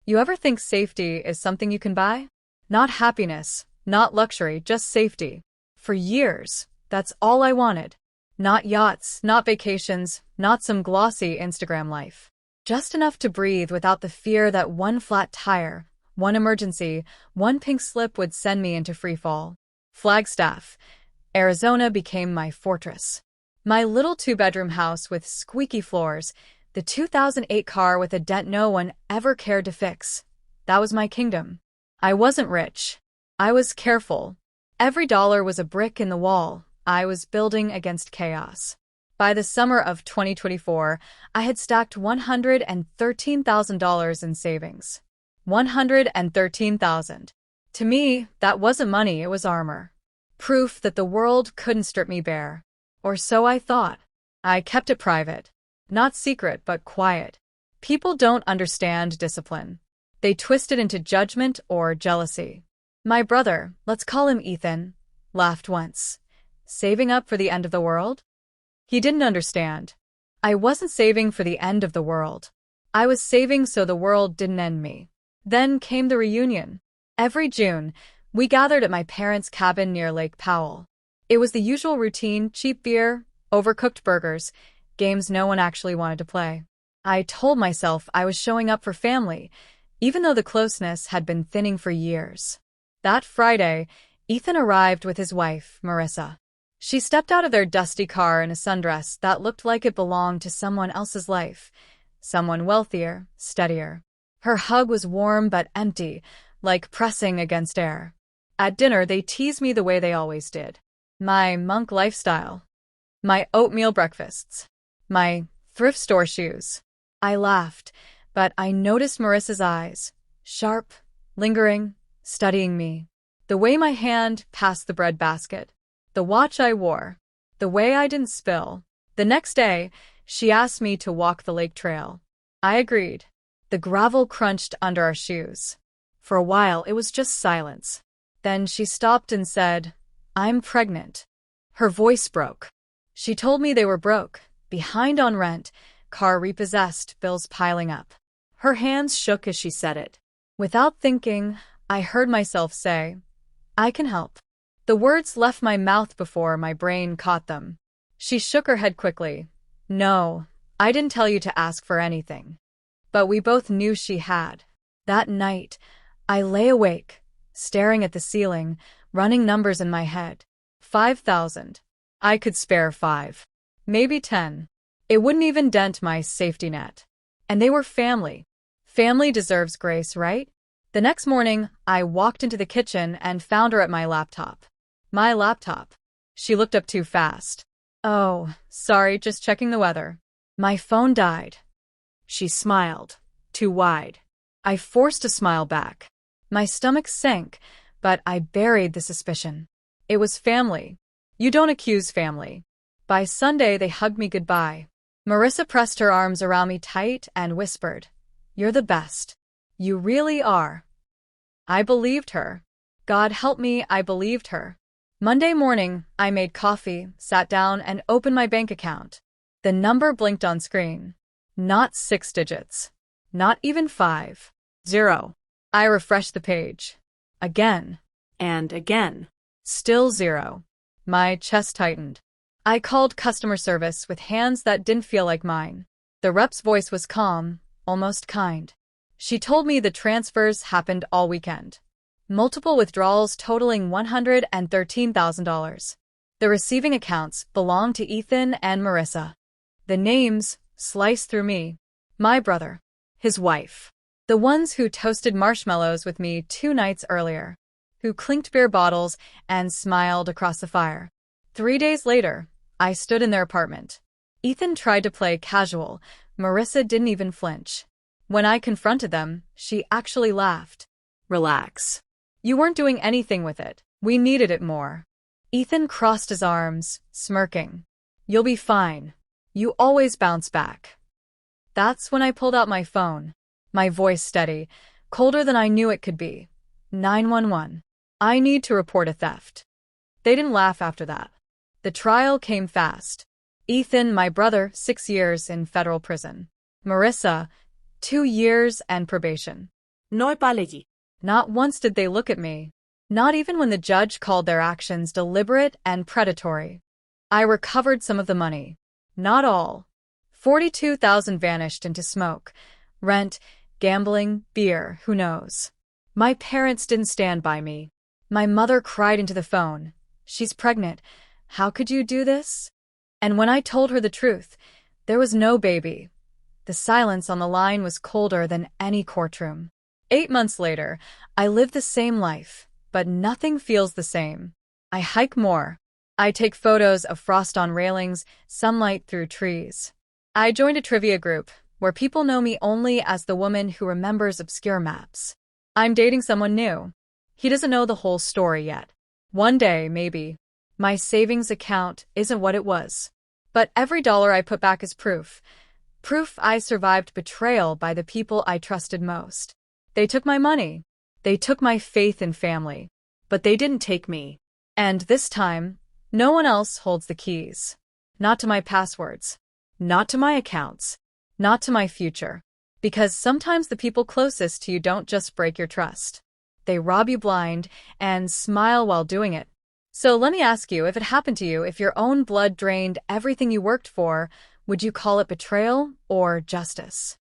You ever think safety is something you can buy? Not happiness, not luxury, just safety. For years, that's all I wanted. Not yachts, not vacations, not some glossy Instagram life. Just enough to breathe without the fear that one flat tire, one emergency, one pink slip would send me into freefall. Flagstaff, Arizona became my fortress. My little two-bedroom house with squeaky floors, the 2008 car with a dent no one ever cared to fix. That was my kingdom. I wasn't rich. I was careful. Every dollar was a brick in the wall. I was building against chaos. By the summer of 2024, I had stacked $113,000 in savings. $113,000. To me, that wasn't money, it was armor. Proof that the world couldn't strip me bare. Or so I thought. I kept it private. Not secret, but quiet. People don't understand discipline. They twist it into judgment or jealousy. My brother, let's call him Ethan, laughed once. Saving up for the end of the world? He didn't understand. I wasn't saving for the end of the world. I was saving so the world didn't end me. Then came the reunion. Every June, we gathered at my parents' cabin near Lake Powell. It was the usual routine: cheap beer, overcooked burgers, games no one actually wanted to play. I told myself I was showing up for family, even though the closeness had been thinning for years. That Friday, Ethan arrived with his wife, Marissa. She stepped out of their dusty car in a sundress that looked like it belonged to someone else's life, someone wealthier, steadier. Her hug was warm but empty, like pressing against air. At dinner, they teased me the way they always did. My monk lifestyle. My oatmeal breakfasts. My thrift store shoes. I laughed, but I noticed Marissa's eyes, sharp, lingering, studying me. The way my hand passed the bread basket. The watch I wore. The way I didn't spill. The next day, she asked me to walk the lake trail. I agreed. The gravel crunched under our shoes. For a while, it was just silence. Then she stopped and said, "I'm pregnant." Her voice broke. She told me they were broke, behind on rent, car repossessed, bills piling up. Her hands shook as she said it. Without thinking, I heard myself say, "I can help." The words left my mouth before my brain caught them. She shook her head quickly. "No, I didn't tell you to ask for anything." But we both knew she had. That night, I lay awake, staring at the ceiling, running numbers in my head. 5,000. I could spare 5. Maybe 10. It wouldn't even dent my safety net. And they were family. Family deserves grace, right? The next morning, I walked into the kitchen and found her at my laptop. My laptop. She looked up too fast. "Oh, sorry, just checking the weather." My phone died. She smiled. Too wide. I forced a smile back. My stomach sank, but I buried the suspicion. It was family. You don't accuse family. By Sunday, they hugged me goodbye. Marissa pressed her arms around me tight and whispered, "You're the best. You really are." I believed her. God help me, I believed her. Monday morning, I made coffee, sat down, and opened my bank account. The number blinked on screen. Not 6 digits. Not even 5. 0. I refreshed the page. Again. And again. Still 0. My chest tightened. I called customer service with hands that didn't feel like mine. The rep's voice was calm, almost kind. She told me the transfers happened all weekend. Multiple withdrawals totaling $113,000. The receiving accounts belonged to Ethan and Marissa. The names sliced through me. My brother. His wife. The ones who toasted marshmallows with me 2 nights earlier. Who clinked beer bottles and smiled across the fire. 3 days later, I stood in their apartment. Ethan tried to play casual. Marissa didn't even flinch. When I confronted them, she actually laughed. "Relax. You weren't doing anything with it. We needed it more." Ethan crossed his arms, smirking. "You'll be fine. You always bounce back." That's when I pulled out my phone. My voice steady, colder than I knew it could be. 911. I need to report a theft. They didn't laugh after that. The trial came fast. Ethan, my brother, 6 years in federal prison. Marissa, 2 years and probation. নয় পালেজি। Not once did they look at me. Not even when the judge called their actions deliberate and predatory. I recovered some of the money. Not all. 42,000 vanished into smoke. Rent, gambling, beer, who knows. My parents didn't stand by me. My mother cried into the phone. She's pregnant. How could you do this? And when I told her the truth, there was no baby. The silence on the line was colder than any courtroom. 8 months later, I live the same life, but nothing feels the same. I hike more. I take photos of frost on railings, sunlight through trees. I joined a trivia group where people know me only as the woman who remembers obscure maps. I'm dating someone new. He doesn't know the whole story yet. One day, maybe. My savings account isn't what it was. But every dollar I put back is proof. Proof I survived betrayal by the people I trusted most. They took my money. They took my faith in family. But they didn't take me. And this time, no one else holds the keys. Not to my passwords. Not to my accounts. Not to my future. Because sometimes the people closest to you don't just break your trust. They rob you blind and smile while doing it. So let me ask you, if it happened to you, if your own blood drained everything you worked for, would you call it betrayal or justice?